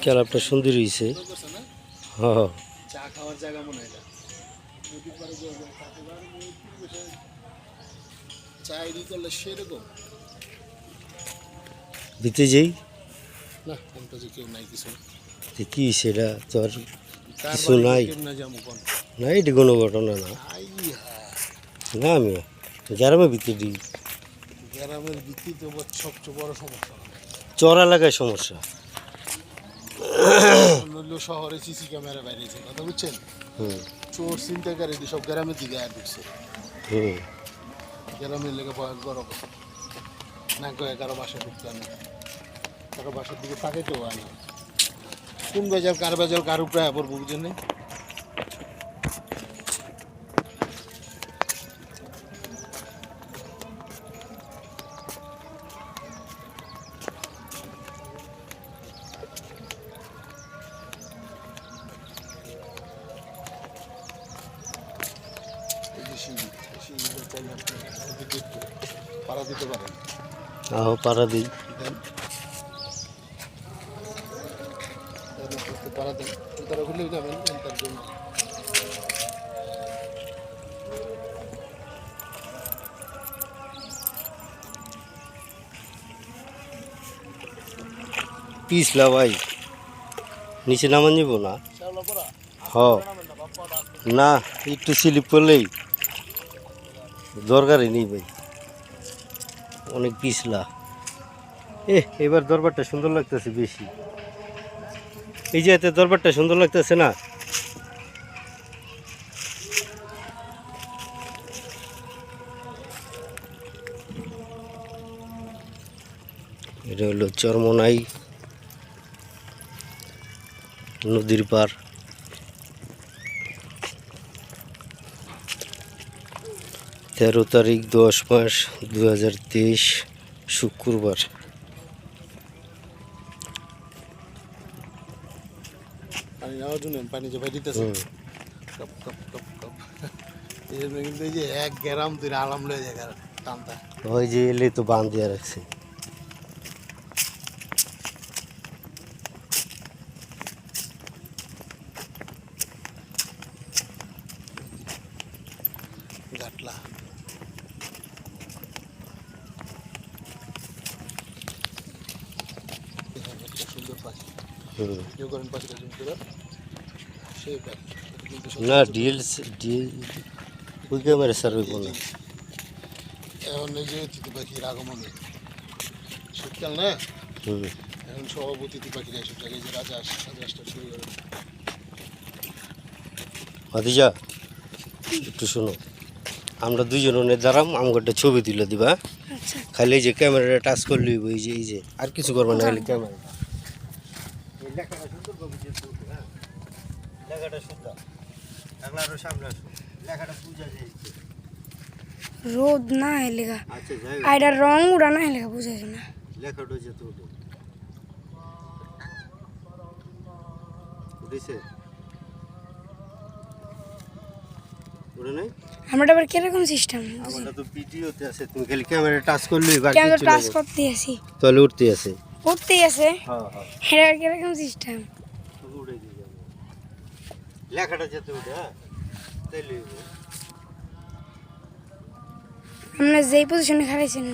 ক্লাবটা সুন্দর হয়েছে। হ্যাঁ চা খাওয়ার জায়গা মনে হয় চা এডি করলে সেরকম দিতে যাই না আমি তো যে কেউ নাই কিছু কি সেটা তো আর কিছু নাই না যাবো কোন না, এটি কোনো ঘটনা না। না আমি গ্রামের ভিতরে গ্রামের ভিত্তিতে সবচেয়ে বড় সমস্যা চর এলাকায় সমস্যা। শহরে সিসি ক্যামেরা বাইরেছে কথা বুঝছেন। চোর চিন্তাকারী সব গ্রামের দিকে আর ঢুকছে। গ্রামের লেগে ভয়ঙ্কর অবস্থা না কয়ে কারো বাসায় ঢুকতে না, কারো বাসার দিকে তাকাইতেও হয় না। কোন বাজার কার উপরে পড়বো বুঝেন নেই। পাড়া দিতে পারেন, আহ পাড়া দিই পাড়া দেন তারা ভুলেও যাবেন তার জন্য। পিছলা ভাই নিচে নামান যাব না। হ না একটু স্লিপ করলেই দরকারই নেই ভাই, অনেক পিছলা। এবার দরবারটা সুন্দর লাগতেছে বেশি, এই যে এতে দরবারটা সুন্দর লাগতেছে না। এটা হলো চরমোনাই নদীর পার। 13 তারিখ 10 মাস 2023 শুক্রবার। পানি নেওয়ার জন্য পানি যে ভাই দিতেছে কপ কপ কপ কপ কিন্তু এই যে 1 গ্রাম তুই আলাম লয়ে যায় টানটা ওই যে এলে তো বাঁধ দিয়ে রাখছে। গাটলা সুন্দর পাখি ভিডিও করেন পাখিটা জুম করে সেই পাখি না ডিএল ওই ক্যামেরা স্যার ওই বলে এখন এই যে তিতি পাখির আগমনে শীতকাল না, এখন সব অতিথি পাখিরা এসব জায়গায় যে রাজহাঁসটা শুরু করে। ভাতিজা একটু শোনো, আমরা দুইজন ওনে দাঁড়াম, আমাকে একটা ছবি তুলে দিবা। খালি এই যে ক্যামেরাটা টাচ করলেই এই যে আর কিছু করবে না, খালি ক্যামেরা লেখাটা সুন্দর করবে। লেখাটা সুন্দর আরো সামনে আসো, লেখাটা বুঝা যায়। রোদ না এলেগা আচ্ছা যাই আইডার রং উড়া না এলেগা বুঝা যায় না। লেখাটা যেত উঠেছে উঠে নাই। আমরা আবার কিরকম সিস্টেম? আমারটা তো ভিডিওতে আছে, তুমি খালি ক্যামেরা টাচ করলেই বাকি ক্যামেরা চলে টাচ যাবে। করতে আছি, তাহলে উঠতে আছে। উঠতে আছে। হ্যাঁ হ্যাঁ এটা কিরকম সিস্টেম? উড়ে দিয়ে যাবে, লেখাটা যেতে উঠে। হ্যাঁ তাইলে আমরা যেই পজিশনে খারাইছেন